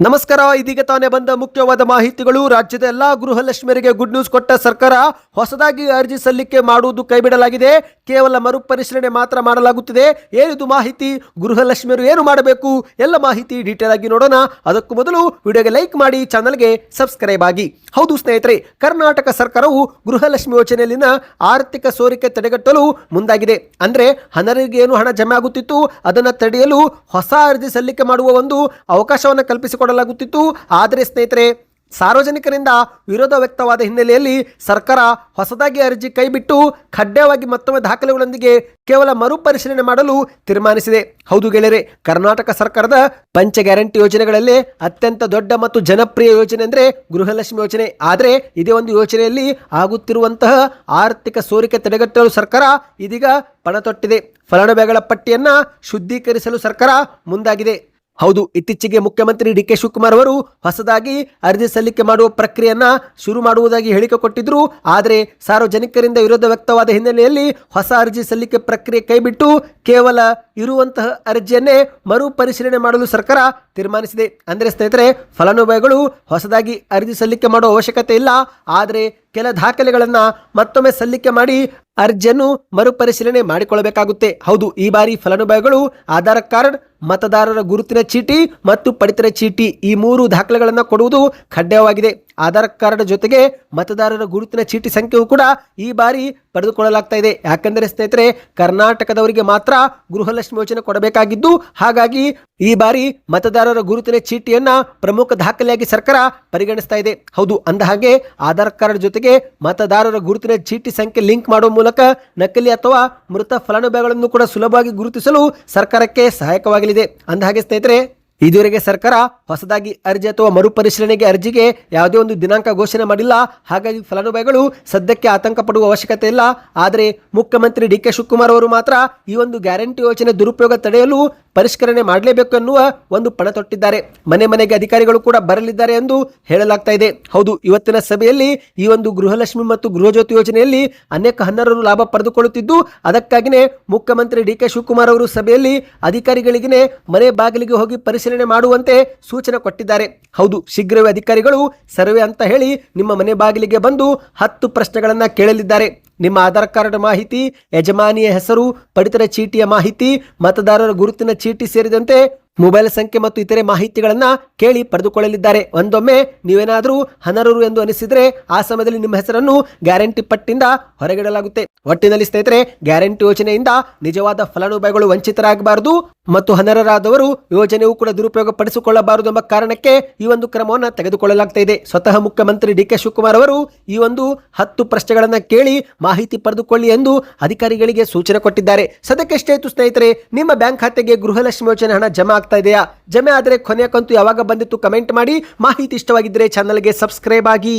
ನಮಸ್ಕಾರ. ಇದೀಗ ತಾನೇ ಬಂದ ಮುಖ್ಯವಾದ ಮಾಹಿತಿಗಳು. ರಾಜ್ಯದ ಎಲ್ಲಾ ಗೃಹಲಕ್ಷ್ಮಿಯರಿಗೆ ಗುಡ್ ನ್ಯೂಸ್ ಕೊಟ್ಟ ಸರ್ಕಾರ ಹೊಸದಾಗಿ ಅರ್ಜಿ ಸಲ್ಲಿಕೆ ಮಾಡುವುದು ಕೈಬಿಡಲಾಗಿದೆ. ಕೇವಲ ಮರುಪರಿಶೀಲನೆ ಮಾತ್ರ ಮಾಡಲಾಗುತ್ತಿದೆ. ಏನಿದು ಮಾಹಿತಿ, ಗೃಹಲಕ್ಷ್ಮಿಯರು ಏನು ಮಾಡಬೇಕು, ಎಲ್ಲ ಮಾಹಿತಿ ಡೀಟೇಲ್ ಆಗಿ ನೋಡೋಣ. ಅದಕ್ಕೂ ಮೊದಲು ವಿಡಿಯೋಗೆ ಲೈಕ್ ಮಾಡಿ, ಚಾನಲ್ಗೆ ಸಬ್ಸ್ಕ್ರೈಬ್ ಆಗಿ. ಹೌದು ಸ್ನೇಹಿತರೆ, ಕರ್ನಾಟಕ ಸರ್ಕಾರವು ಗೃಹಲಕ್ಷ್ಮಿ ಯೋಜನೆಯಲ್ಲಿನ ಆರ್ಥಿಕ ಸೋರಿಕೆ ತಡೆಗಟ್ಟಲು ಮುಂದಾಗಿದೆ. ಅಂದ್ರೆ ಅನರ್ಹರಿಗೆ ಏನು ಹಣ ಜಮೆ ಆಗುತ್ತಿತ್ತು ಅದನ್ನು ತಡೆಯಲು ಹೊಸ ಅರ್ಜಿ ಸಲ್ಲಿಕೆ ಮಾಡುವ ಒಂದು ಅವಕಾಶವನ್ನು ಕಲ್ಪಿಸಿಕೊಡಲಾಗುತ್ತಿತ್ತು. ಆದರೆ ಸ್ನೇಹಿತರೆ, ಸಾರ್ವಜನಿಕರಿಂದ ವಿರೋಧ ವ್ಯಕ್ತವಾದ ಹಿನ್ನೆಲೆಯಲ್ಲಿ ಸರ್ಕಾರ ಹೊಸದಾಗಿ ಅರ್ಜಿ ಕೈಬಿಟ್ಟು ಕಡ್ಡಾಯವಾಗಿ ಮತ್ತೊಮ್ಮೆ ದಾಖಲೆಗಳೊಂದಿಗೆ ಕೇವಲ ಮರುಪರಿಶೀಲನೆ ಮಾಡಲು ತೀರ್ಮಾನಿಸಿದೆ. ಹೌದು ಗೆಳೆಯರೆ, ಕರ್ನಾಟಕ ಸರ್ಕಾರದ ಪಂಚ ಗ್ಯಾರಂಟಿ ಯೋಜನೆಗಳಲ್ಲಿ ಅತ್ಯಂತ ದೊಡ್ಡ ಮತ್ತು ಜನಪ್ರಿಯ ಯೋಜನೆ ಅಂದರೆ ಗೃಹಲಕ್ಷ್ಮಿ ಯೋಜನೆ. ಆದರೆ ಇದೇ ಒಂದು ಯೋಜನೆಯಲ್ಲಿ ಆಗುತ್ತಿರುವಂತಹ ಆರ್ಥಿಕ ಸೋರಿಕೆ ತಡೆಗಟ್ಟಲು ಸರ್ಕಾರ ಇದೀಗ ಪಣ ತೊಟ್ಟಿದೆ. ಫಲಾನುಭವಿಗಳ ಪಟ್ಟಿಯನ್ನ ಶುದ್ಧೀಕರಿಸಲು ಸರ್ಕಾರ ಮುಂದಾಗಿದೆ. ಹೌದು, ಇತ್ತೀಚೆಗೆ ಮುಖ್ಯಮಂತ್ರಿ ಡಿ ಕೆ ಶಿವಕುಮಾರ್ ಅವರು ಹೊಸದಾಗಿ ಅರ್ಜಿ ಸಲ್ಲಿಕೆ ಮಾಡುವ ಪ್ರಕ್ರಿಯೆಯನ್ನ ಶುರು ಮಾಡುವುದಾಗಿ ಹೇಳಿಕೆ ಕೊಟ್ಟಿದ್ರು. ಆದರೆ ಸಾರ್ವಜನಿಕರಿಂದ ವಿರೋಧ ವ್ಯಕ್ತವಾದ ಹಿನ್ನೆಲೆಯಲ್ಲಿ ಹೊಸ ಅರ್ಜಿ ಸಲ್ಲಿಕೆ ಪ್ರಕ್ರಿಯೆ ಕೈಬಿಟ್ಟು ಕೇವಲ ಇರುವಂತಹ ಅರ್ಜಿಯನ್ನೇ ಮರುಪರಿಶೀಲನೆ ಮಾಡಲು ಸರ್ಕಾರ ತೀರ್ಮಾನಿಸಿದೆ. ಅಂದರೆ ಸ್ನೇಹಿತರೆ, ಫಲಾನುಭವಿಗಳು ಹೊಸದಾಗಿ ಅರ್ಜಿ ಸಲ್ಲಿಕೆ ಮಾಡುವ ಅವಶ್ಯಕತೆ ಇಲ್ಲ. ಆದರೆ ಕೆಲ ದಾಖಲೆಗಳನ್ನು ಮತ್ತೊಮ್ಮೆ ಸಲ್ಲಿಕೆ ಮಾಡಿ ಅರ್ಜಿಯನ್ನು ಮರುಪರಿಶೀಲನೆ ಮಾಡಿಕೊಳ್ಳಬೇಕಾಗುತ್ತೆ. ಹೌದು, ಈ ಬಾರಿ ಫಲಾನುಭವಿಗಳು ಆಧಾರ್ ಕಾರ್ಡ್, ಮತದಾರರ ಗುರುತಿನ ಚೀಟಿ ಮತ್ತು ಪಡಿತರ ಚೀಟಿ ಈ 3 ದಾಖಲೆಗಳನ್ನು ಕೊಡುವುದು ಕಡ್ಡಾಯವಾಗಿದೆ. ಆಧಾರ್ ಕಾರ್ಡ್ ಜೊತೆಗೆ ಮತದಾರರ ಗುರುತಿನ ಚೀಟಿ ಸಂಖ್ಯೆಯೂ ಕೂಡ ಈ ಬಾರಿ ಪಡೆದುಕೊಳ್ಳಲಾಗ್ತಾ ಇದೆ. ಯಾಕಂದರೆ ಸ್ನೇಹಿತರೆ, ಕರ್ನಾಟಕದವರಿಗೆ ಮಾತ್ರ ಗೃಹಲಕ್ಷ್ಮಿ ಯೋಜನೆ ಕೊಡಬೇಕಾಗಿದ್ದು, ಹಾಗಾಗಿ ಈ ಬಾರಿ ಮತದಾರರ ಗುರುತಿನ ಚೀಟಿಯನ್ನ ಪ್ರಮುಖ ದಾಖಲೆಯಾಗಿ ಸರ್ಕಾರ ಪರಿಗಣಿಸ್ತಾ ಇದೆ. ಹೌದು, ಅಂದ ಹಾಗೆ ಆಧಾರ್ ಕಾರ್ಡ್ ಜೊತೆಗೆ ಮತದಾರರ ಗುರುತಿನ ಚೀಟಿ ಸಂಖ್ಯೆ ಲಿಂಕ್ ಮಾಡುವ ಮೂಲಕ ನಕಲಿ ಅಥವಾ ಮೃತ ಫಲಾನುಭವಿಗಳನ್ನು ಕೂಡ ಸುಲಭವಾಗಿ ಗುರುತಿಸಲು ಸರ್ಕಾರಕ್ಕೆ ಸಹಾಯಕವಾಗಲಿದೆ. ಅಂದ ಹಾಗೆ ಸ್ನೇಹಿತರೆ, ಇದುವರೆಗೆ ಸರ್ಕಾರ ಹೊಸದಾಗಿ ಅರ್ಜಿ ಅಥವಾ ಮರುಪರಿಶೀಲನೆಗೆ ಅರ್ಜಿಗೆ ಯಾವುದೇ ಒಂದು ದಿನಾಂಕ ಘೋಷಣೆ ಮಾಡಿಲ್ಲ. ಹಾಗಾಗಿ ಫಲಾನುಭವಿಗಳು ಸದ್ಯಕ್ಕೆ ಆತಂಕ ಪಡುವ ಅವಶ್ಯಕತೆ ಇಲ್ಲ. ಆದರೆ ಮುಖ್ಯಮಂತ್ರಿ ಡಿ ಕೆ ಶಿವಕುಮಾರ್ ಅವರು ಮಾತ್ರ ಈ ಒಂದು ಗ್ಯಾರಂಟಿ ಯೋಜನೆ ದುರುಪಯೋಗ ತಡೆಯಲು ಪರಿಷ್ಕರಣೆ ಮಾಡಲೇಬೇಕು ಎನ್ನುವ ಒಂದು ಪಣ ತೊಟ್ಟಿದ್ದಾರೆ. ಮನೆ ಮನೆಗೆ ಅಧಿಕಾರಿಗಳು ಕೂಡ ಬರಲಿದ್ದಾರೆ ಎಂದು ಹೇಳಲಾಗ್ತಾ ಇದೆ. ಹೌದು, ಇವತ್ತಿನ ಸಭೆಯಲ್ಲಿ ಈ ಒಂದು ಗೃಹಲಕ್ಷ್ಮಿ ಮತ್ತು ಗೃಹಜ್ಯೋತಿ ಯೋಜನೆಯಲ್ಲಿ ಅನೇಕ ಅನರ್ಹರು ಲಾಭ ಪಡೆದುಕೊಳ್ಳುತ್ತಿದ್ದು, ಅದಕ್ಕಾಗಿಯೇ ಮುಖ್ಯಮಂತ್ರಿ ಡಿ ಕೆ ಶಿವಕುಮಾರ್ ಅವರು ಸಭೆಯಲ್ಲಿ ಅಧಿಕಾರಿಗಳಿಗೆ ಮನೆ ಬಾಗಿಲಿಗೆ ಹೋಗಿ ಪರಿಶೀಲನೆ ಮಾಡುವಂತೆ ಸೂಚನೆ ಕೊಟ್ಟಿದ್ದಾರೆ. ಹೌದು, ಶೀಘ್ರವೇ ಅಧಿಕಾರಿಗಳು ಸರ್ವೆ ಅಂತ ಹೇಳಿ ನಿಮ್ಮ ಮನೆ ಬಾಗಿಲಿಗೆ ಬಂದು 10 ಪ್ರಶ್ನೆಗಳನ್ನ ಕೇಳಲಿದ್ದಾರೆ. ನಿಮ್ಮ ಆಧಾರ್ ಕಾರ್ಡ್ ಮಾಹಿತಿ, ಯಜಮಾನಿಯ ಹೆಸರು, ಪಡಿತರ ಚೀಟಿಯ ಮಾಹಿತಿ, ಮತದಾರರ ಗುರುತಿನ ಚೀಟಿ ಸೇರಿದಂತೆ ಮೊಬೈಲ್ ಸಂಖ್ಯೆ ಮತ್ತು ಇತರೆ ಮಾಹಿತಿಗಳನ್ನ ಕೇಳಿ ಪಡೆದುಕೊಳ್ಳಲಿದ್ದಾರೆ. ಒಂದೊಮ್ಮೆ ನೀವೇನಾದರೂ ಅನರ್ಹರು ಎಂದು ಅನಿಸಿದ್ರೆ ಆ ಸಮಯದಲ್ಲಿ ನಿಮ್ಮ ಹೆಸರನ್ನು ಗ್ಯಾರಂಟಿ ಪಟ್ಟಿಯಿಂದ ಹೊರಗಿಡಲಾಗುತ್ತೆ. ಒಟ್ಟಿನಲ್ಲಿ ಸ್ನೇಹಿತರೆ, ಗ್ಯಾರಂಟಿ ಯೋಜನೆಯಿಂದ ನಿಜವಾದ ಫಲಾನುಭವಿಗಳು ವಂಚಿತರಾಗಬಾರದು ಮತ್ತು ಅನರ್ಹರಾದವರು ಯೋಜನೆಯೂ ಕೂಡ ದುರುಪಯೋಗ ಪಡಿಸಿಕೊಳ್ಳಬಾರದು ಎಂಬ ಕಾರಣಕ್ಕೆ ಈ ಒಂದು ಕ್ರಮವನ್ನು ತೆಗೆದುಕೊಳ್ಳಲಾಗ್ತಾ ಇದೆ. ಸ್ವತಃ ಮುಖ್ಯಮಂತ್ರಿ ಡಿ ಕೆ ಶಿವಕುಮಾರ್ ಅವರು ಈ ಒಂದು 10 ಪ್ರಶ್ನೆಗಳನ್ನ ಕೇಳಿ ಮಾಹಿತಿ ಪಡೆದುಕೊಳ್ಳಿ ಎಂದು ಅಧಿಕಾರಿಗಳಿಗೆ ಸೂಚನೆ ಕೊಟ್ಟಿದ್ದಾರೆ. ಸದ್ಯಕ್ಕೆ ಎಷ್ಟೇ ಆಯಿತು ಸ್ನೇಹಿತರೆ, ನಿಮ್ಮ ಬ್ಯಾಂಕ್ ಖಾತೆಗೆ ಗೃಹಲಕ್ಷ್ಮಿ ಯೋಜನೆ ಹಣ ಜಮಾ ಆಗ್ತಾ ಇದೆಯಾ? ಜಮೆ ಆದರೆ ಕೊನೆಯ ಕಂತು ಯಾವಾಗ ಬಂದಿತ್ತು ಕಮೆಂಟ್ ಮಾಡಿ. ಮಾಹಿತಿ ಇಷ್ಟವಾಗಿದ್ದರೆ ಚಾನಲ್ಗೆ ಸಬ್ಸ್ಕ್ರೈಬ್ ಆಗಿ.